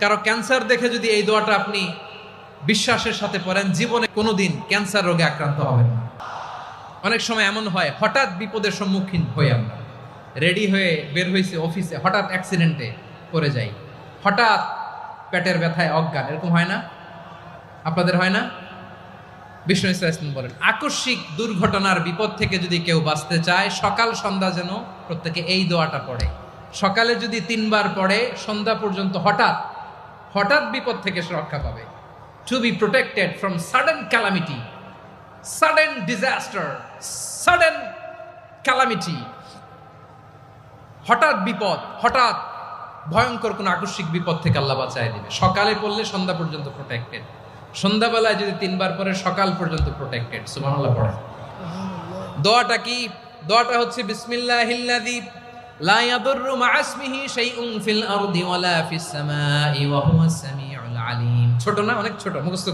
কারো ক্যান্সার দেখে যদি এই দোয়াটা আপনি বিশ্বাসের সাথে পড়েন, জীবনে কোনোদিন ক্যান্সার রোগে আক্রান্ত হবেন না। অনেক সময় এমন হয়, হঠাৎ বিপদের সম্মুখীন হই আমরা, রেডি হয়ে বের হয়েছে অফিসে, হঠাৎ অ্যাক্সিডেন্টে পড়ে যাই, হঠাৎ পেটের ব্যথায় অজ্ঞান, এরকম হয় না? আপনাদের হয় না? বিষ্ণু ইসলাম বলেন, আকস্মিক দুর্ঘটনার বিপদ থেকে যদি কেউ বাঁচতে চায়, সকাল সন্ধ্যা যেন প্রত্যেকে এই দোয়াটা পড়ে। সকালে যদি 3 বার পড়ে, সন্ধ্যা পর্যন্ত হঠাৎ হঠাৎ বিপদ থেকে সে রক্ষা পাবে। To be protected from sudden calamity, sudden disaster, sudden calamity, হঠাৎ বিপদ, হঠাৎ ভয়ঙ্কর কোন আকস্মিক বিপদ থেকে আল্লাহ বাঁচায় দিবে। সকালে পড়লে সন্ধ্যা পর্যন্ত প্রোটেক্টেড, সন্ধ্যাবেলায় যদি 3 বার পরে সকাল পর্যন্ত প্রোটেক্টেড। সুবহানাল্লাহ পড়ে। দোয়াটা কি? দোয়াটা হচ্ছে বিসমিল্লাহিল্লাযী লা ইয়াদুররু মা ইসমিহি শাইউন ফিল আরদি ওয়ালা ফিস সামাই ওয়া হুয়াস সামিউল আলিম। ছোট না? অনেক ছোট, মুখস্থ